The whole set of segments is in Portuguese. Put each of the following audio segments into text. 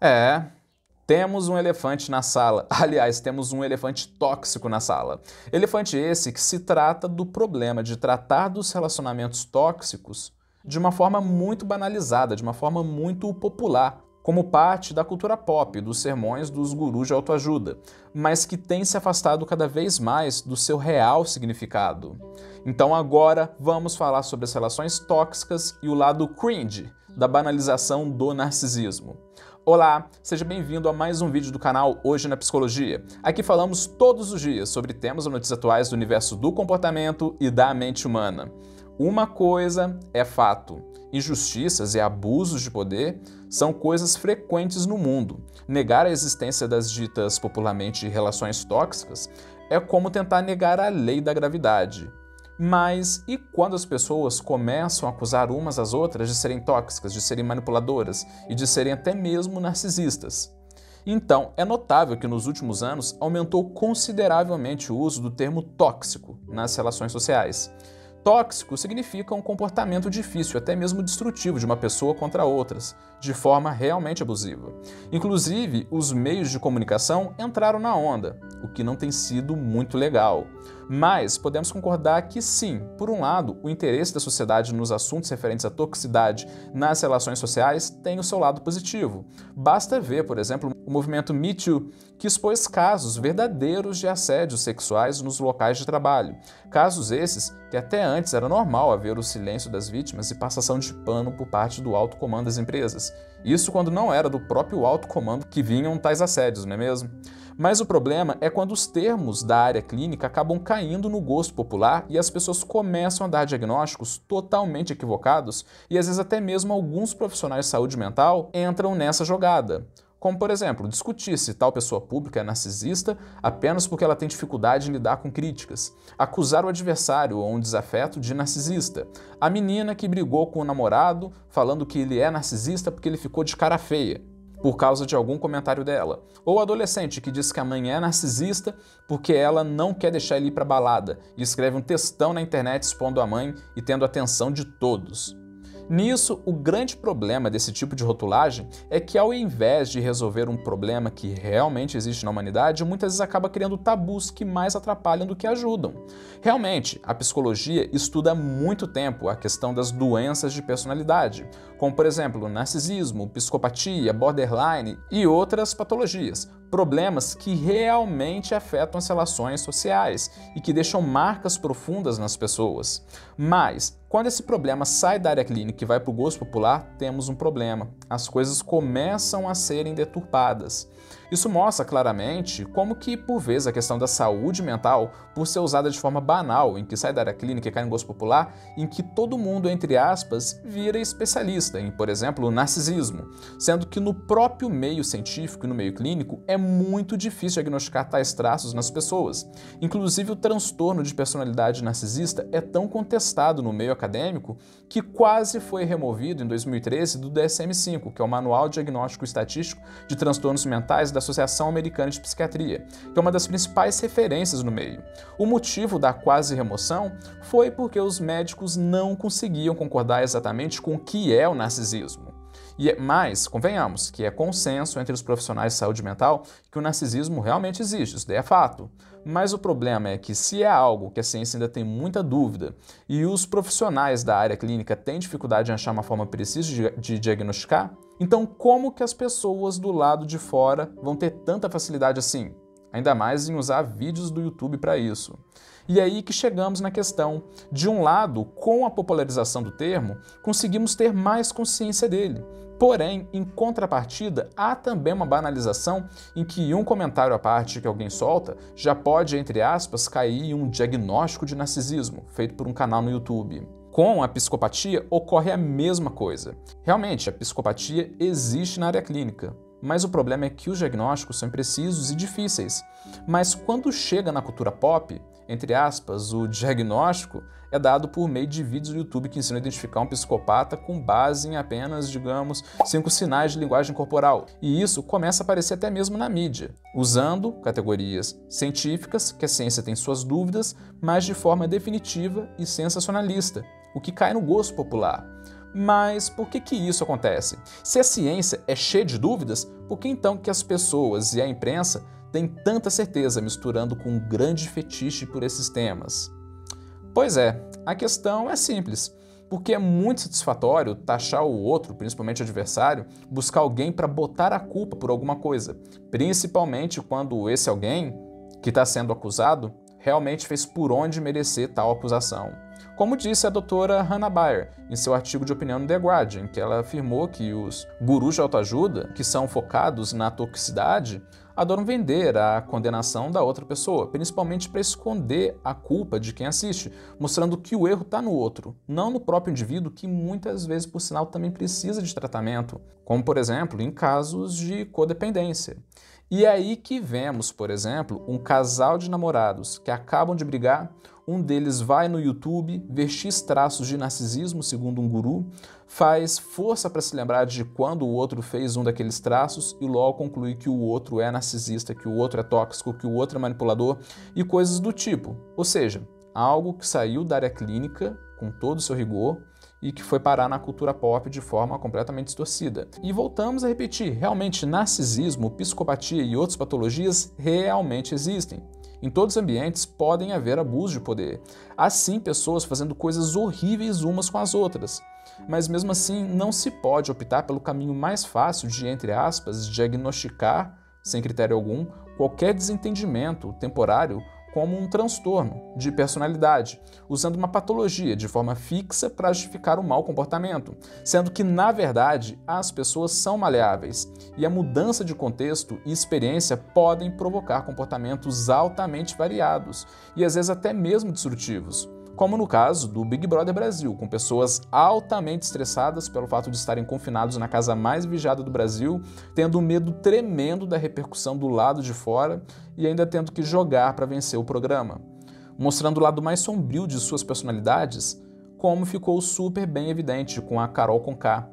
É, temos um elefante na sala. Aliás, temos um elefante tóxico na sala. Elefante esse que se trata do problema de tratar dos relacionamentos tóxicos de uma forma muito banalizada, de uma forma muito popular, como parte da cultura pop, dos sermões dos gurus de autoajuda, mas que tem se afastado cada vez mais do seu real significado. Então agora vamos falar sobre as relações tóxicas e o lado cringe da banalização do narcisismo. Olá, seja bem-vindo a mais um vídeo do canal Hoje na Psicologia. Aqui falamos todos os dias sobre temas ou notícias atuais do universo do comportamento e da mente humana. Uma coisa é fato: injustiças e abusos de poder são coisas frequentes no mundo. Negar a existência das ditas popularmente relações tóxicas é como tentar negar a lei da gravidade. Mas e quando as pessoas começam a acusar umas às outras de serem tóxicas, de serem manipuladoras e de serem até mesmo narcisistas? Então, é notável que nos últimos anos aumentou consideravelmente o uso do termo tóxico nas relações sociais. Tóxico significa um comportamento difícil, até mesmo destrutivo de uma pessoa contra outras, de forma realmente abusiva. Inclusive, os meios de comunicação entraram na onda, o que não tem sido muito legal. Mas podemos concordar que sim, por um lado, o interesse da sociedade nos assuntos referentes à toxicidade nas relações sociais tem o seu lado positivo. Basta ver, por exemplo, o movimento Me Too, que expôs casos verdadeiros de assédios sexuais nos locais de trabalho. Casos esses que até antes era normal haver o silêncio das vítimas e passação de pano por parte do alto comando das empresas. Isso quando não era do próprio alto comando que vinham tais assédios, não é mesmo? Mas o problema é quando os termos da área clínica acabam caindo no gosto popular e as pessoas começam a dar diagnósticos totalmente equivocados e às vezes até mesmo alguns profissionais de saúde mental entram nessa jogada. Como, por exemplo, discutir se tal pessoa pública é narcisista apenas porque ela tem dificuldade em lidar com críticas. Acusar o adversário ou um desafeto de narcisista. A menina que brigou com o namorado falando que ele é narcisista porque ele ficou de cara feia, por causa de algum comentário dela. Ou o adolescente que diz que a mãe é narcisista porque ela não quer deixar ele ir pra balada e escreve um textão na internet expondo a mãe e tendo a atenção de todos. Nisso, o grande problema desse tipo de rotulagem é que, ao invés de resolver um problema que realmente existe na humanidade, muitas vezes acaba criando tabus que mais atrapalham do que ajudam. Realmente, a psicologia estuda há muito tempo a questão das doenças de personalidade, como, por exemplo, narcisismo, psicopatia, borderline e outras patologias. Problemas que realmente afetam as relações sociais e que deixam marcas profundas nas pessoas. Mas, quando esse problema sai da área clínica e vai para o gosto popular, temos um problema. As coisas começam a serem deturpadas. Isso mostra claramente como que, por vezes, a questão da saúde mental, por ser usada de forma banal, em que sai da área clínica e cai no gosto popular, em que todo mundo, entre aspas, vira especialista em, por exemplo, narcisismo, sendo que no próprio meio científico e no meio clínico é muito difícil diagnosticar tais traços nas pessoas. Inclusive, o transtorno de personalidade narcisista é tão contestado no meio acadêmico que quase foi removido em 2013 do DSM-5, que é o Manual Diagnóstico Estatístico de Transtornos Mentais da Associação Americana de Psiquiatria, que é uma das principais referências no meio. O motivo da quase remoção foi porque os médicos não conseguiam concordar exatamente com o que é o narcisismo. Mas, convenhamos, que é consenso entre os profissionais de saúde mental que o narcisismo realmente existe, isso daí é fato. Mas o problema é que, se é algo que a ciência ainda tem muita dúvida e os profissionais da área clínica têm dificuldade em achar uma forma precisa de diagnosticar, então como que as pessoas do lado de fora vão ter tanta facilidade assim? Ainda mais em usar vídeos do YouTube para isso. E é aí que chegamos na questão. De um lado, com a popularização do termo, conseguimos ter mais consciência dele. Porém, em contrapartida, há também uma banalização em que um comentário à parte que alguém solta já pode, entre aspas, cair em um diagnóstico de narcisismo, feito por um canal no YouTube. Com a psicopatia, ocorre a mesma coisa. Realmente, a psicopatia existe na área clínica, mas o problema é que os diagnósticos são imprecisos e difíceis. Mas quando chega na cultura pop, entre aspas, o diagnóstico é dado por meio de vídeos do YouTube que ensinam a identificar um psicopata com base em apenas, digamos, 5 sinais de linguagem corporal. E isso começa a aparecer até mesmo na mídia, usando categorias científicas, que a ciência tem suas dúvidas, mas de forma definitiva e sensacionalista, o que cai no gosto popular. Mas por que isso acontece? Se a ciência é cheia de dúvidas, por que então que as pessoas e a imprensa têm tanta certeza misturando com um grande fetiche por esses temas? Pois é, a questão é simples. Porque é muito satisfatório taxar o outro, principalmente o adversário, buscar alguém para botar a culpa por alguma coisa, principalmente quando esse alguém que está sendo acusado realmente fez por onde merecer tal acusação. Como disse a doutora Hannah Bayer em seu artigo de opinião no The Guardian, que ela afirmou que os gurus de autoajuda, que são focados na toxicidade, adoram vender a condenação da outra pessoa, principalmente para esconder a culpa de quem assiste, mostrando que o erro está no outro, não no próprio indivíduo, que muitas vezes, por sinal, também precisa de tratamento, como, por exemplo, em casos de codependência. E é aí que vemos, por exemplo, um casal de namorados que acabam de brigar, um deles vai no YouTube ver X traços de narcisismo, segundo um guru, faz força para se lembrar de quando o outro fez um daqueles traços e logo conclui que o outro é narcisista, que o outro é tóxico, que o outro é manipulador e coisas do tipo. Ou seja, algo que saiu da área clínica com todo o seu rigor e que foi parar na cultura pop de forma completamente distorcida. E voltamos a repetir, realmente narcisismo, psicopatia e outras patologias realmente existem. Em todos os ambientes podem haver abuso de poder. Há sim pessoas fazendo coisas horríveis umas com as outras. Mas mesmo assim não se pode optar pelo caminho mais fácil de, entre aspas, diagnosticar, sem critério algum, qualquer desentendimento temporário como um transtorno de personalidade, usando uma patologia de forma fixa para justificar o mau comportamento, sendo que, na verdade, as pessoas são maleáveis e a mudança de contexto e experiência podem provocar comportamentos altamente variados e às vezes até mesmo destrutivos. Como no caso do Big Brother Brasil, com pessoas altamente estressadas pelo fato de estarem confinados na casa mais vigiada do Brasil, tendo um medo tremendo da repercussão do lado de fora e ainda tendo que jogar para vencer o programa, mostrando o lado mais sombrio de suas personalidades, como ficou super bem evidente com a Carol Conká.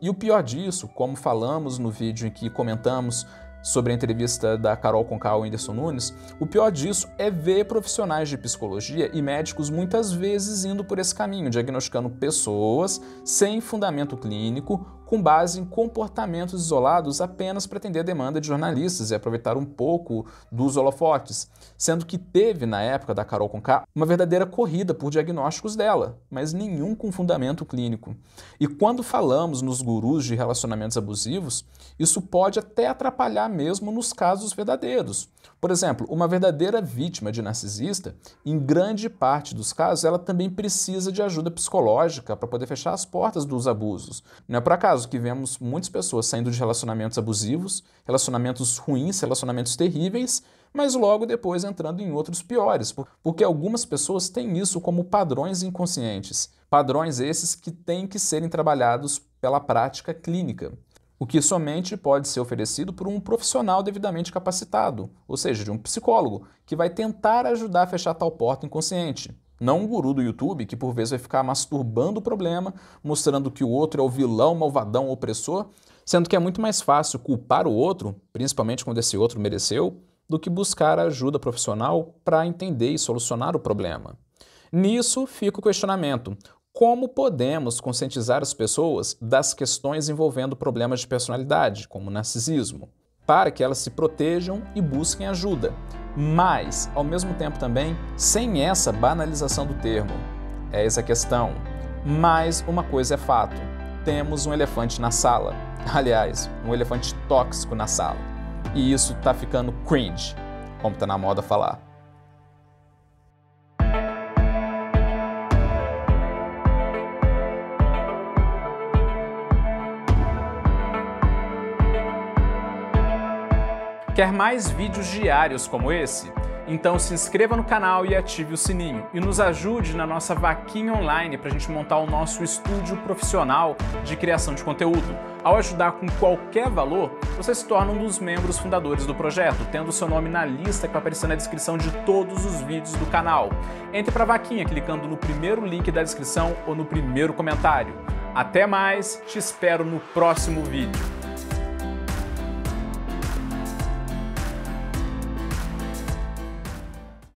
E o pior disso, como falamos no vídeo em que comentamos sobre a entrevista da Carol Conká ao Whindersson Nunes, o pior disso é ver profissionais de psicologia e médicos muitas vezes indo por esse caminho, diagnosticando pessoas sem fundamento clínico, com base em comportamentos isolados apenas para atender a demanda de jornalistas e aproveitar um pouco dos holofotes, sendo que teve, na época da Carol Conká, uma verdadeira corrida por diagnósticos dela, mas nenhum com fundamento clínico. E quando falamos nos gurus de relacionamentos abusivos, isso pode até atrapalhar mesmo nos casos verdadeiros. Por exemplo, uma verdadeira vítima de narcisista, em grande parte dos casos, ela também precisa de ajuda psicológica para poder fechar as portas dos abusos. Não é por acaso que vemos muitas pessoas saindo de relacionamentos abusivos, relacionamentos ruins, relacionamentos terríveis, mas logo depois entrando em outros piores, porque algumas pessoas têm isso como padrões inconscientes. Padrões esses que têm que serem trabalhados pela prática clínica, o que somente pode ser oferecido por um profissional devidamente capacitado, ou seja, de um psicólogo, que vai tentar ajudar a fechar tal porta inconsciente. Não um guru do YouTube que por vezes vai ficar masturbando o problema, mostrando que o outro é o vilão, malvadão, opressor, sendo que é muito mais fácil culpar o outro, principalmente quando esse outro mereceu, do que buscar ajuda profissional para entender e solucionar o problema. Nisso fica o questionamento: como podemos conscientizar as pessoas das questões envolvendo problemas de personalidade, como narcisismo, para que elas se protejam e busquem ajuda, mas, ao mesmo tempo também, sem essa banalização do termo? Essa é a questão. Mas uma coisa é fato: temos um elefante na sala. Aliás, um elefante tóxico na sala. E isso tá ficando cringe, como tá na moda falar. Quer mais vídeos diários como esse? Então se inscreva no canal e ative o sininho. E nos ajude na nossa vaquinha online para a gente montar o nosso estúdio profissional de criação de conteúdo. Ao ajudar com qualquer valor, você se torna um dos membros fundadores do projeto, tendo o seu nome na lista que vai aparecer na descrição de todos os vídeos do canal. Entre para a vaquinha clicando no primeiro link da descrição ou no primeiro comentário. Até mais, te espero no próximo vídeo.